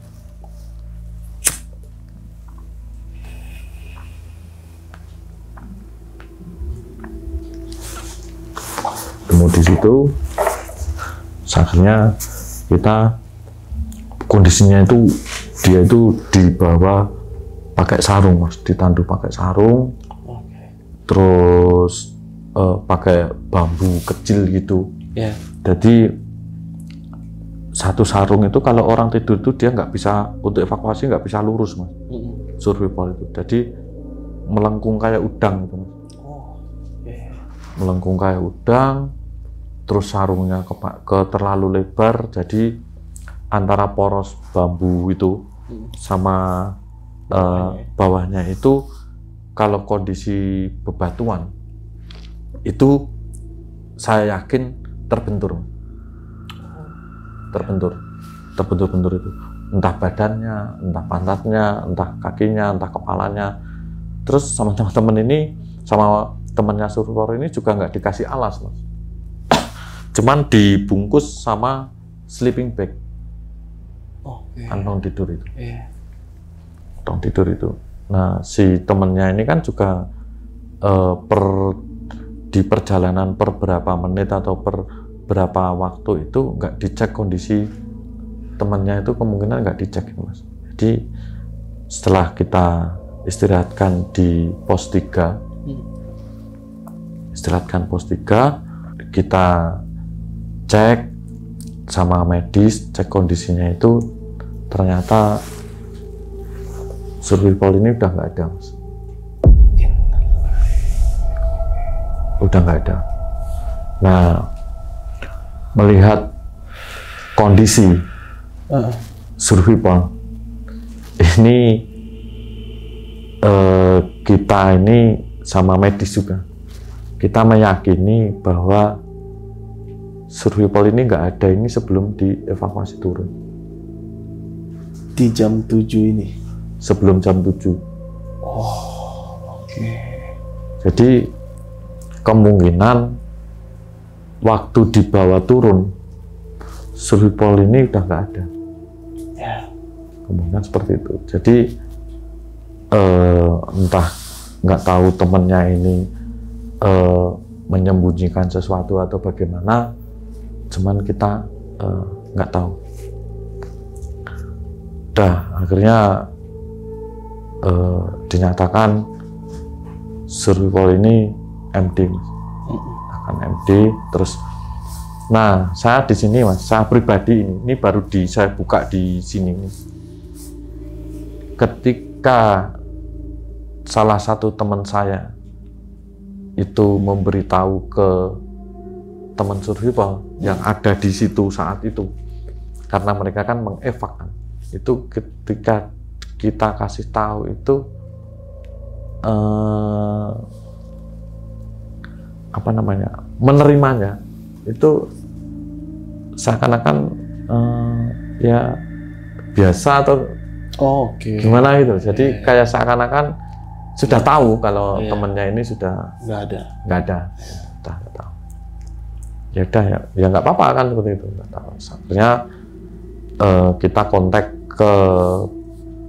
Akhirnya kita kondisinya itu dia itu dibawa pakai sarung, Mas, ditandu pakai sarung, terus pakai bambu kecil gitu. Jadi satu sarung itu kalau orang tidur itu dia nggak bisa, untuk evakuasi nggak bisa lurus, Mas. Survival itu, jadi melengkung kayak udang gitu, Mas. Melengkung kayak udang, terus sarungnya terlalu lebar, jadi antara poros bambu itu sama bawahnya itu kalau kondisi bebatuan itu saya yakin terbentur itu, entah badannya, entah pantatnya, entah kakinya, entah kepalanya. Terus sama teman-teman ini, sama temannya survivor ini juga nggak dikasih alas, Mas. Cuman dibungkus sama sleeping bag, kantong tidur itu. Kantong tidur itu. Nah, si temennya ini kan juga di perjalanan per berapa menit atau per berapa waktu itu nggak dicek kondisi temennya itu, kemungkinan nggak dicek, Mas. Jadi setelah kita istirahatkan di pos 3, kita cek sama medis, cek kondisinya itu, ternyata survival ini udah nggak ada, Mas. Udah nggak ada. Nah, melihat kondisi survival ini, kita ini sama medis juga, kita meyakini bahwa survival ini nggak ada ini sebelum dievakuasi turun. Di jam 7 ini? Sebelum jam 7. Jadi kemungkinan waktu dibawa turun, survival ini udah nggak ada. Kemungkinan seperti itu. Jadi entah nggak tahu temennya ini menyembunyikan sesuatu atau bagaimana, cuman kita nggak tahu. Akhirnya dinyatakan survival ini MD, akan MD. Terus, nah saya di sini, Mas, saya pribadi ini baru saya buka di sini. Ketika salah satu teman saya itu memberitahu ke teman survival yang ada di situ saat itu, karena mereka kan mengevak kan, itu ketika kita kasih tahu itu menerimanya itu seakan-akan ya biasa atau gimana gitu. Jadi kayak seakan-akan sudah tahu kalau temennya ini sudah nggak ada. Tahu. ya udah ya nggak apa-apa kan seperti itu. Akhirnya kita kontak ke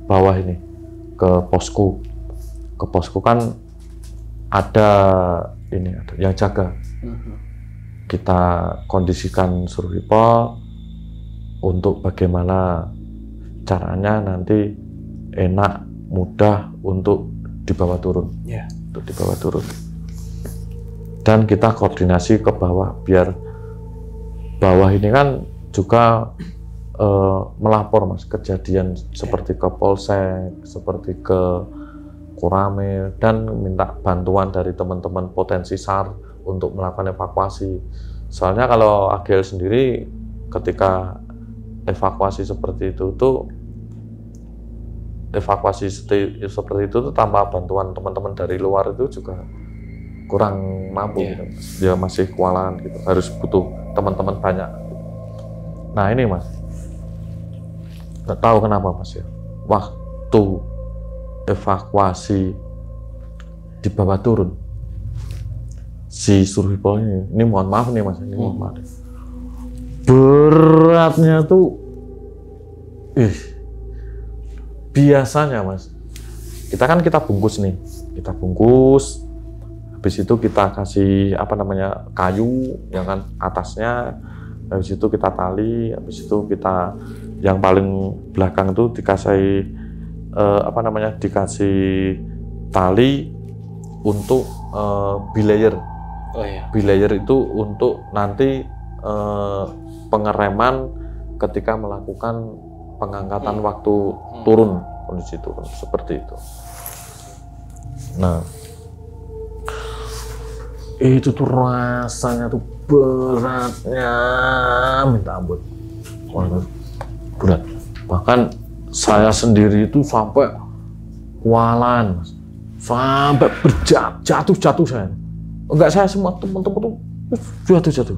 bawah ini, ke posko. Ke posko kan ada ini, ada yang jaga. Kita kondisikan survival untuk bagaimana caranya nanti enak, mudah untuk dibawa turun. Untuk dibawa turun. Dan kita koordinasi ke bawah, biar bawah ini kan juga melapor Mas kejadian seperti ke Polsek, seperti ke Koramil, dan minta bantuan dari teman-teman potensi SAR untuk melakukan evakuasi. Soalnya kalau AGL sendiri ketika evakuasi seperti itu tuh seperti itu tanpa bantuan teman-teman dari luar itu juga kurang mampu gitu. Dia masih kewalahan gitu, harus butuh teman-teman banyak. Nah ini Mas, nggak tahu kenapa Mas ya, waktu evakuasi dibawa turun si survival ini mohon maaf nih Mas, ini mohon maaf, beratnya tuh biasanya Mas, kita bungkus nih, kita bungkus, habis itu kita kasih kayu yang kan atasnya, habis itu kita tali, habis itu kita yang paling belakang itu dikasih dikasih tali untuk belayer. Belayer itu untuk nanti pengereman ketika melakukan pengangkatan waktu turun, kondisi turun seperti itu. Nah, itu tuh rasanya tuh beratnya minta ampun. Berat. Bahkan saya sendiri itu sampai kewalahan, Mas. Sampai jatuh saya. Enggak, saya semua teman-teman tuh jatuh.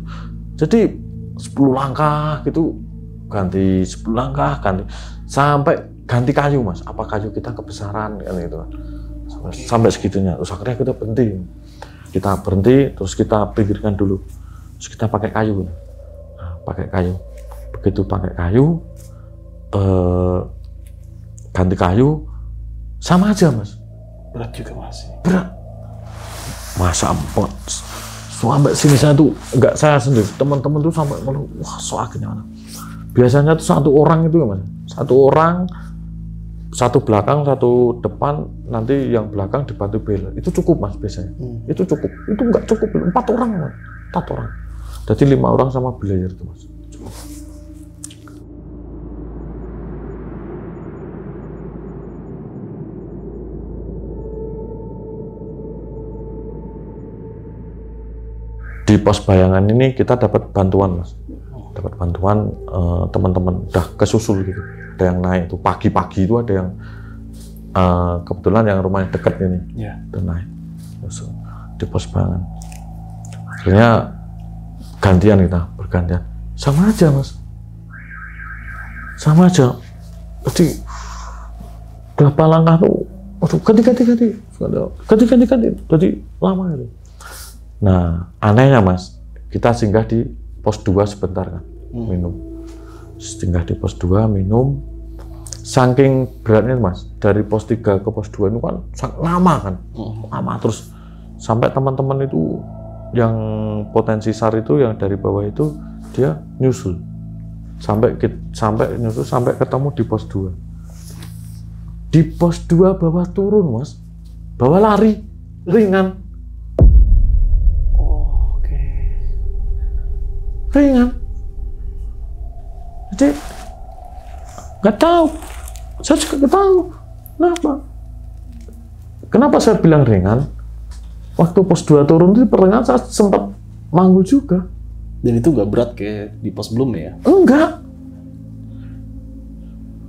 Jadi 10 langkah gitu ganti 10 langkah ganti sampai ganti kayu Mas, apa kayu kita kebesaran kan gitu kan, sampai segitunya. Terus akhirnya kita berhenti, terus kita pinggirkan dulu, terus kita pakai kayu. Begitu pakai kayu, ganti kayu sama aja Mas, berat juga Mas. Berat. Masa ampun, sampai sini saya tuh enggak saya sendiri, teman-teman tuh sampai wah soalnya mana. Biasanya tuh satu orang itu ya Mas, satu belakang, satu depan, nanti yang belakang dibantu bela. Itu cukup Mas biasanya. Itu cukup. Itu enggak cukup, 4 orang Mas. 4 orang. Jadi 5 orang sama belayer itu Mas. Cukup. Di pos bayangan ini kita dapat bantuan Mas, teman-teman udah kesusul gitu, ada yang naik tuh pagi-pagi itu, ada yang kebetulan yang rumahnya dekat ini, udah naik susul di pos bayangan. Akhirnya bergantian, sama aja Mas, jadi berapa langkah tuh, ganti, jadi lama itu. Nah, anehnya Mas, kita singgah di pos 2 sebentar kan, minum. Singgah di pos 2, minum. Saking beratnya Mas, dari pos 3 ke pos 2 itu kan sangat lama kan. Lama terus sampai teman-teman itu yang potensi SAR itu yang dari bawah itu dia nyusul. Sampai ketemu di pos 2. Di pos 2 bawa turun Mas. Bawa lari ringan. Ringan. Jadi nggak tahu, saya juga nggak tahu kenapa saya bilang ringan. Waktu pos 2 turun itu pertengahan saya sempat manggul juga. Dan itu nggak berat kayak di pos sebelumnya ya? Enggak,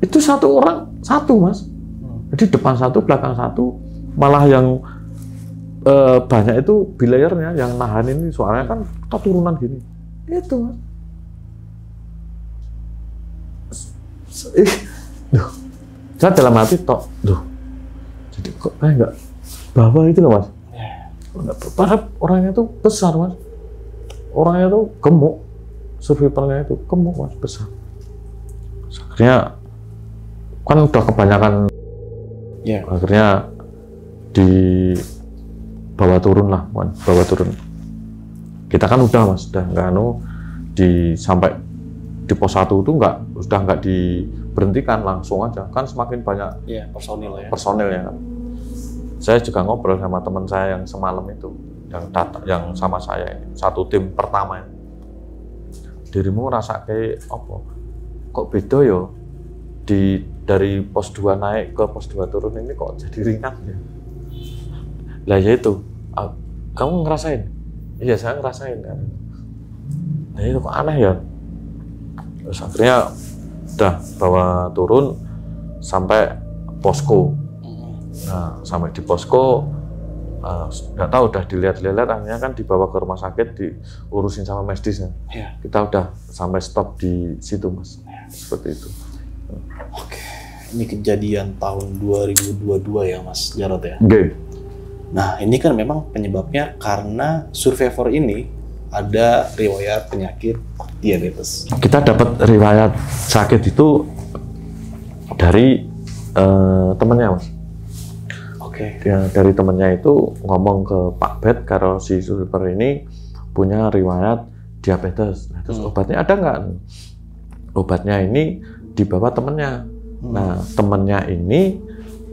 itu satu Mas. Jadi depan 1, belakang 1, malah yang banyak itu belayernya yang nahan ini, soalnya kan kita turunan gini. Itu Mas. Saya dalam hati jadi kok kayak nggak bawa itu loh Mas. Padahal orangnya tuh besar Mas. orangnya tuh gemuk, survivornya itu gemuk Mas, besar. Akhirnya kan udah kebanyakan, akhirnya dibawa turun lah, bawa turun. Kita kan udah Mas, udah nggak sampai di pos 1 itu sudah nggak diberhentikan, langsung aja kan semakin banyak personilnya kan. Saya juga ngobrol sama teman saya yang semalam itu, yang sama saya ini, satu tim pertama ini. Dirimu ngerasa kayak apa? Kok beda yo? Dari pos 2 naik ke pos 2 turun ini kok jadi ringan ya? Lah ya itu, kamu ngerasain? Iya saya ngerasain kan. Nah itu kok aneh ya? Terus akhirnya udah bawa turun sampai posko. Nah sampai di posko, nggak tahu udah dilihat-lihat, akhirnya kan dibawa ke rumah sakit, diurusin sama medisnya. Kita udah sampai stop di situ Mas, seperti itu. Oke, ini kejadian tahun 2022 ya Mas Jarod ya? Nah ini kan memang penyebabnya karena survivor ini ada riwayat penyakit diabetes. Kita dapat riwayat sakit itu dari temennya Mas. Ya, dari temennya itu ngomong ke Pak Bet kalau si survivor ini punya riwayat diabetes. Nah, terus obatnya ada nggak? Obatnya ini dibawa temennya. Nah temennya ini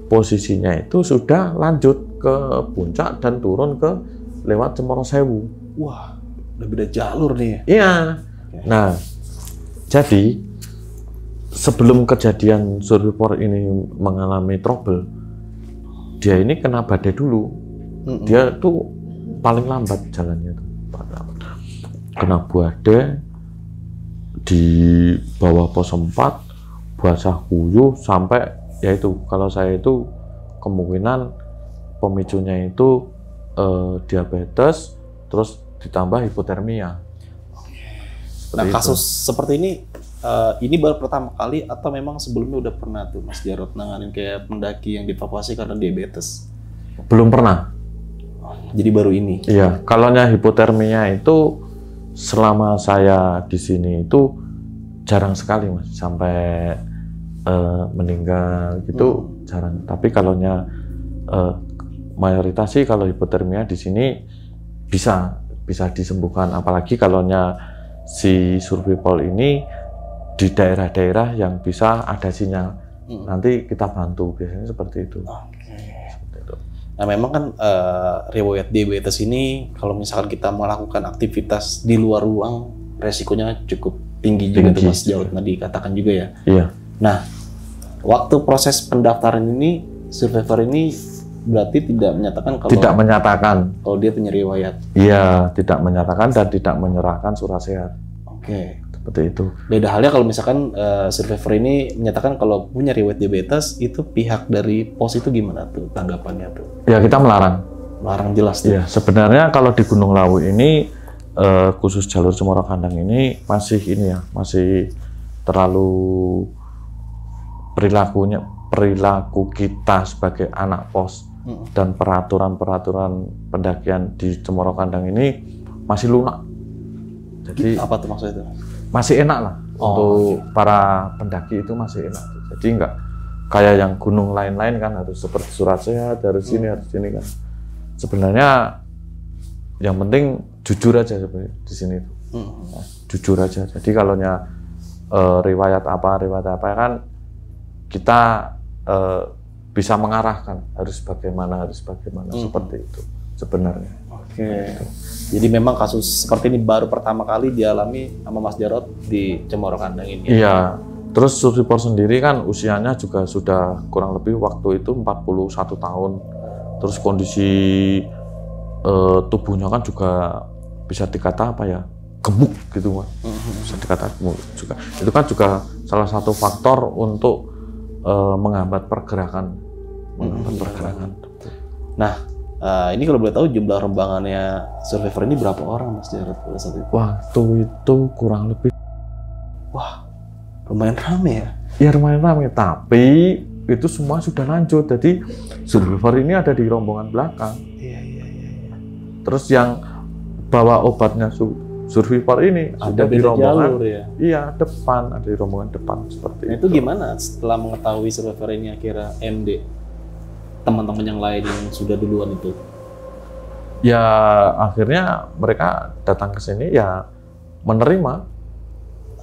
posisinya itu sudah lanjut ke puncak dan turun ke lewat Cemoro Sewu. Wah, udah beda jalur nih ya? Iya. Nah, jadi sebelum kejadian survivor ini mengalami trouble, dia ini kena badai dulu. Dia tuh paling lambat jalannya tuh. Kena badai di bawah pos 4, basah kuyuh sampai yaitu kalau saya itu kemungkinan pemicunya itu diabetes terus ditambah hipotermia. Nah kasus seperti ini baru pertama kali atau memang sebelumnya udah pernah tuh Mas Jarod nanganin kayak pendaki yang dievakuasi karena diabetes? Belum pernah. Jadi baru ini? Iya, kalau hipotermia itu selama saya di sini itu jarang sekali Mas, sampai meninggal gitu jarang. Tapi kalau mayoritas sih kalau hipotermia di sini bisa disembuhkan, apalagi kalau si survivor ini di daerah-daerah yang bisa ada sinyal, nanti kita bantu, biasanya seperti itu. Seperti itu. Nah memang kan riwayat diabetes ini kalau misalkan kita melakukan aktivitas di luar ruang resikonya cukup tinggi juga tuh Mas Jarod tadi katakan juga ya. Iya. Nah waktu proses pendaftaran ini survivor ini berarti tidak menyatakan kalau dia punya riwayat. Iya, tidak menyatakan dan tidak menyerahkan surat sehat. Oke, seperti itu. Beda halnya kalau misalkan survivor ini menyatakan kalau punya riwayat diabetes, itu pihak dari pos itu gimana tuh tanggapannya tuh? Ya kita melarang. Melarang jelas tuh. Iya, sebenarnya kalau di Gunung Lawu ini khusus jalur Cemoro Kandang ini masih terlalu perilaku kita sebagai anak pos dan peraturan pendakian di Cemoro Kandang ini masih lunak. Jadi apa tuh maksudnya? Masih enak lah untuk para pendaki itu masih enak. Jadi enggak kayak yang gunung lain-lain kan harus seperti surat sehat, harus sini kan. Sebenarnya yang penting jujur aja sebenarnya di sini. Nah, jujur aja. Jadi kalau riwayat apa kan kita bisa mengarahkan harus bagaimana seperti itu sebenarnya. Oke. Jadi memang kasus seperti ini baru pertama kali dialami sama Mas Jarod di Cemoro Kandang ini. Iya. Terus survivor sendiri kan usianya juga sudah kurang lebih waktu itu 41 tahun. Terus kondisi tubuhnya kan juga bisa dikata gemuk gitu Mas. Bisa dikata gemuk juga. Itu kan juga salah satu faktor untuk menghambat pergerakan. Nah, ini kalau boleh tahu jumlah rombongannya survivor ini berapa orang Mas Jarod pada saat itu? Waktu itu kurang lebih. Wah, lumayan ramai ya? Ya lumayan ramai, tapi itu semua sudah lanjut. Jadi survivor ini ada di rombongan belakang. Iya. Terus yang bawa obatnya survivor ini Ada sudah di beda rombongan, jalur ya. iya depan, ada di rombongan depan seperti Nah, itu gimana setelah mengetahui survivor ini akhirnya MD, teman-teman yang lain yang sudah duluan itu? Ya akhirnya mereka datang ke sini ya menerima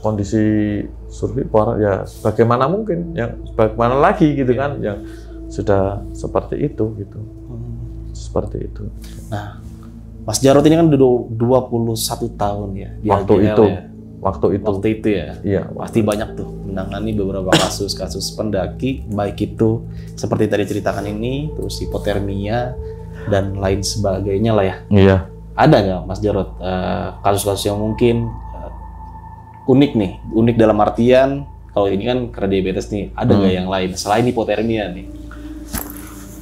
kondisi survivor ya bagaimana mungkin, yang bagaimana lagi gitu kan, yang sudah seperti itu gitu, seperti itu. Nah, Mas Jarod ini kan udah 21 tahun ya di Waktu AGL itu, ya. waktu itu ya. iya, Pasti banyak tuh menangani beberapa kasus-kasus pendaki, baik itu seperti tadi ceritakan ini, terus hipotermia dan lain sebagainya lah ya. iya. Ada nggak Mas Jarod kasus-kasus yang mungkin unik nih, unik dalam artian kalau ini kan karena diabetes nih, ada nggak yang lain selain hipotermia nih?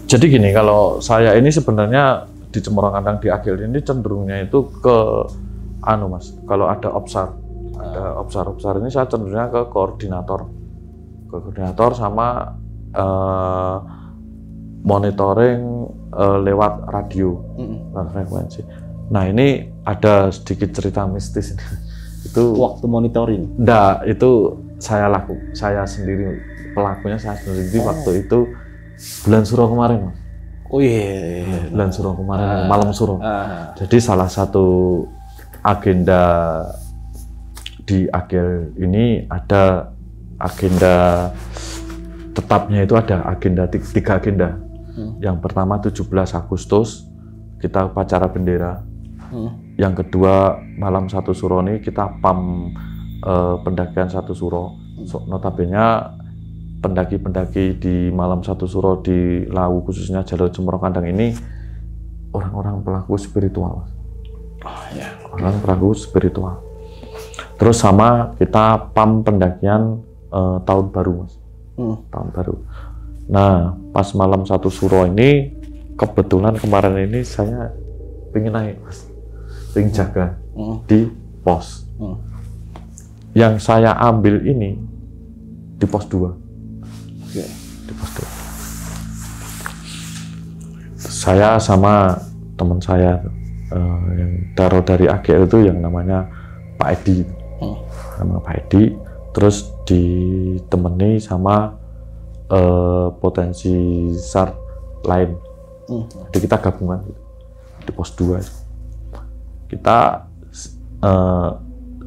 Jadi gini, kalau saya ini sebenarnya di Cemoro Kandang di AGL ini cenderungnya itu ke Mas, kalau ada OPSAR, ada OPSAR ini saya cenderungnya ke koordinator sama monitoring lewat radio, frekuensi. Nah ini ada sedikit cerita mistis ini. Itu waktu monitoring? Enggak, itu saya sendiri pelakunya, saya sendiri waktu itu bulan Suro kemarin, Mas. Oh iya. Bulan Suro kemarin, malam Suro. Jadi salah satu agenda di AGL ini ada agenda tetapnya, itu ada agenda 3 agenda. Yang pertama 17 Agustus kita upacara bendera. Yang kedua malam 1 Suro ini kita PAM pendakian 1 Suro. Notabene pendaki-pendaki di malam 1 Suro di Lawu, khususnya jalur Cemoro Kandang ini orang-orang pelaku spiritual. Orang pelaku spiritual. Terus sama kita PAM pendakian tahun baru, Mas. Tahun baru. Nah, pas malam 1 Suro ini kebetulan kemarin ini saya pengen naik, Mas. Pengen jaga di pos. Yang saya ambil ini di pos 2. Di pos 2. Saya sama teman saya yang dari AGL itu yang namanya Pak Edi. Nama Pak Edi. Terus ditemani sama potensi SAR lain. Jadi kita gabungan gitu, di pos 2. Kita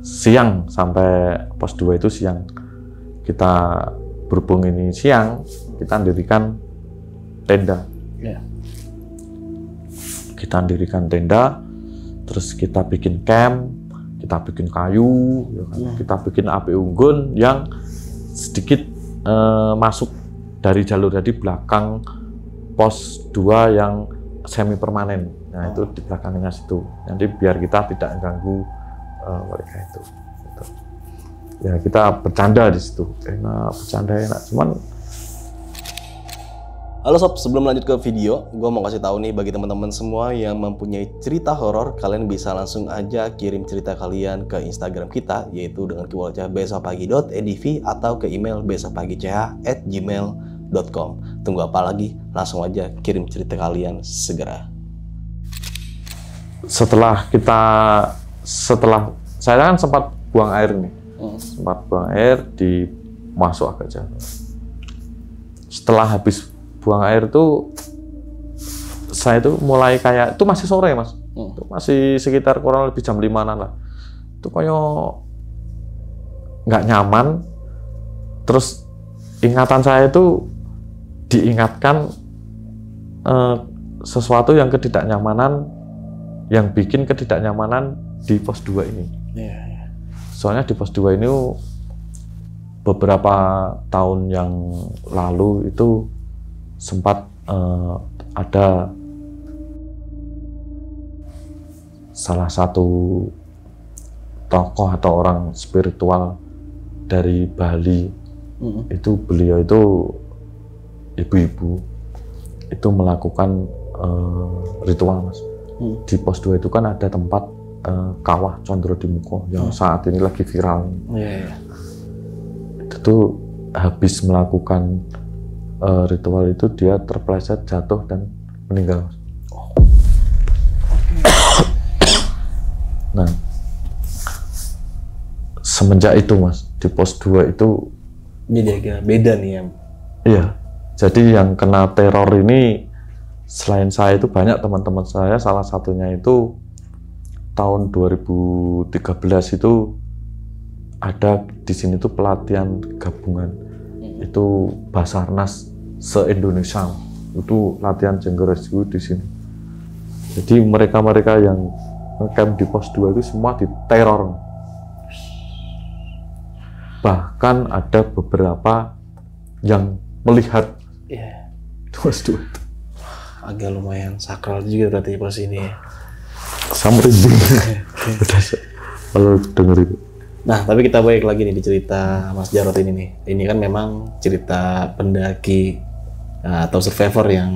siang sampai pos 2 itu siang. Kita berhubung ini siang, kita mendirikan tenda. Kita mendirikan tenda, terus kita bikin camp, kita bikin kayu, ya kan? Kita bikin api unggun yang sedikit masuk dari jalur dari belakang pos 2 yang semi permanen. Nah itu di belakangnya situ. Nanti biar kita tidak mengganggu mereka itu. Gitu. Ya kita bercanda di situ. Bercanda enak. Cuman. Halo sob, sebelum lanjut ke video, gue mau kasih tahu nih bagi teman-teman semua yang mempunyai cerita horor, kalian bisa langsung aja kirim cerita kalian ke Instagram kita, yaitu dengan keyword besokpagi.edv atau ke email besokpagi.ch@gmail.com. Tunggu apa lagi? Langsung aja kirim cerita kalian segera. Setelah saya kan sempat buang air nih, sempat buang air di masuk agak jauh. Setelah habis buang air tuh saya tuh mulai kayak, itu masih sore, Mas. Itu masih sekitar kurang lebih jam 5-an lah. Itu kayak nggak nyaman. Terus ingatan saya itu diingatkan sesuatu yang ketidaknyamanan, yang bikin ketidaknyamanan di pos 2 ini. Soalnya di pos 2 ini beberapa tahun yang lalu itu sempat ada salah satu tokoh atau orang spiritual dari Bali. Itu beliau itu ibu-ibu itu melakukan ritual, Mas. Di pos 2 itu kan ada tempat kawah Condro Dimuko yang saat ini lagi viral. Itu tuh habis melakukan ritual itu dia terpleset, jatuh dan meninggal. Nah, semenjak itu Mas, di pos 2 itu jadi agak beda nih ya. iya, jadi yang kena teror ini selain saya itu banyak teman-teman saya, salah satunya itu tahun 2013 itu ada di sini tuh pelatihan gabungan, itu Basarnas se-Indonesia, itu latihan Jengger Rescue di sini. Jadi mereka-mereka yang camp di pos 2 itu semua diteror. Bahkan ada beberapa yang melihat pos 2 itu. Agak lumayan sakral juga berarti pos ini ya. Sama merinding. Kalau denger itu. Nah, tapi kita balik lagi nih di cerita Mas Jarod ini nih. Ini kan memang cerita pendaki atau survivor yang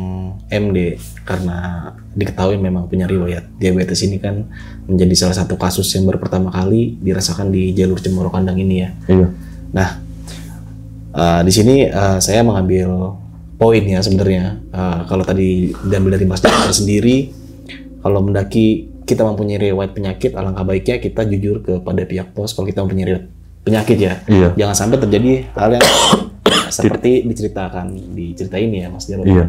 MD, karena diketahui memang punya riwayat diabetes. Ini kan menjadi salah satu kasus yang baru pertama kali dirasakan di jalur Cemoro Kandang ini ya. Iya. Nah, di sini saya mengambil poin ya sebenarnya. Kalau tadi diambil dari Mas Jarod sendiri, kalau mendaki kita mempunyai riwayat penyakit, alangkah baiknya kita jujur kepada pihak pos kalau kita mempunyai riwayat penyakit ya. Iya. Jangan sampai terjadi hal yang seperti diceritakan di cerita ini ya Mas Jarod. Iya.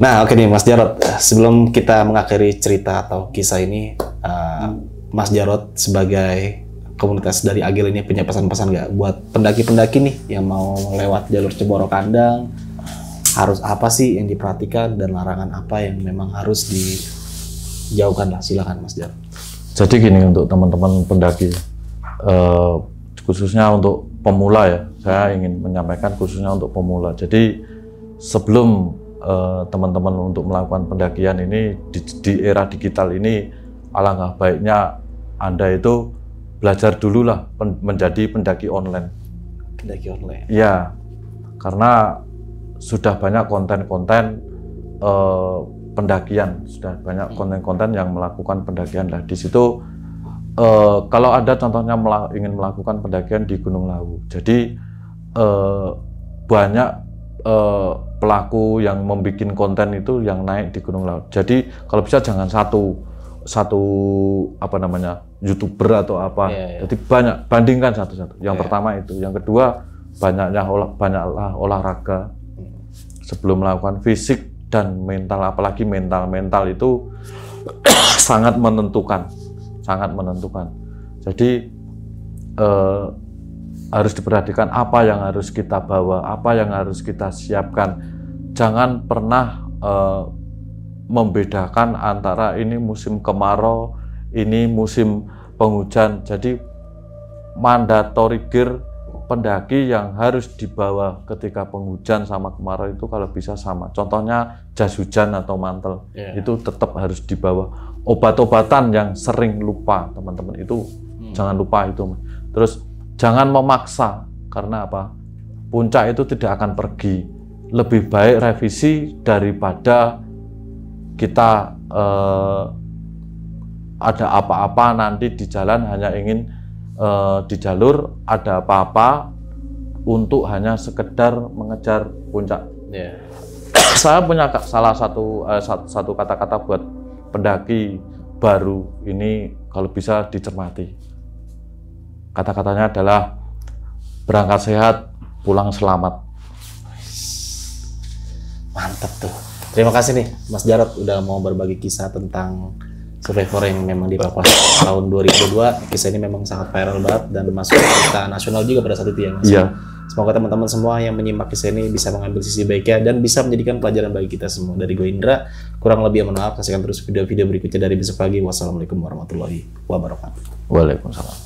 Nah oke nih Mas Jarod, sebelum kita mengakhiri cerita atau kisah ini, Mas Jarod sebagai komunitas dari Agil ini punya pesan-pesan nggak buat pendaki-pendaki nih yang mau lewat jalur Cemoro Kandang? Harus apa sih yang diperhatikan dan larangan apa yang memang harus dijauhkan lah? Silakan Mas Jarod. Jadi gini, untuk teman-teman pendaki, khususnya untuk pemula ya, saya ingin menyampaikan khususnya untuk pemula. Jadi sebelum teman-teman untuk melakukan pendakian ini di era digital ini, alangkah baiknya Anda itu belajar dulu lah menjadi pendaki online. Pendaki online. Iya, karena sudah banyak konten-konten pendakian, sudah banyak konten-konten yang melakukan pendakian lah di situ. Kalau Anda contohnya ingin melakukan pendakian di Gunung Lawu, jadi banyak pelaku yang membuat konten itu yang naik di Gunung Lawu. Jadi kalau bisa jangan satu apa namanya YouTuber atau apa. Jadi banyak, bandingkan satu-satu. Yang pertama itu, yang kedua banyaklah olahraga sebelum melakukan fisik dan mental, apalagi mental itu sangat menentukan. Jadi harus diperhatikan apa yang harus kita bawa, apa yang harus kita siapkan. Jangan pernah membedakan antara ini musim kemarau, ini musim penghujan. Jadi mandatory gear pendaki yang harus dibawa ketika penghujan sama kemarau itu kalau bisa sama. Contohnya jas hujan atau mantel, itu tetap harus dibawa. Obat-obatan yang sering lupa teman-teman itu jangan lupa itu. Terus jangan memaksa, karena apa? Puncak itu tidak akan pergi. Lebih baik revisi daripada kita ada apa-apa nanti di jalan, hanya ingin di jalur ada apa-apa untuk hanya sekedar mengejar puncak. Saya punya salah satu kata-kata buat pendaki baru ini, kalau bisa dicermati. Kata-katanya adalah berangkat sehat, pulang selamat. Mantap tuh. Terima kasih nih Mas Jarod udah mau berbagi kisah tentang survivor yang memang dipapas tahun 2002. Kisah ini memang sangat viral banget dan masuk berita nasional juga pada saat itu ya Mas. Iya. Semoga teman-teman semua yang menyimak kisah ini bisa mengambil sisi baiknya dan bisa menjadikan pelajaran bagi kita semua. Dari gue Indra, kurang lebih mohon maaf. Saksikan terus video-video berikutnya dari Besok Pagi. Wassalamualaikum warahmatullahi wabarakatuh. Waalaikumsalam.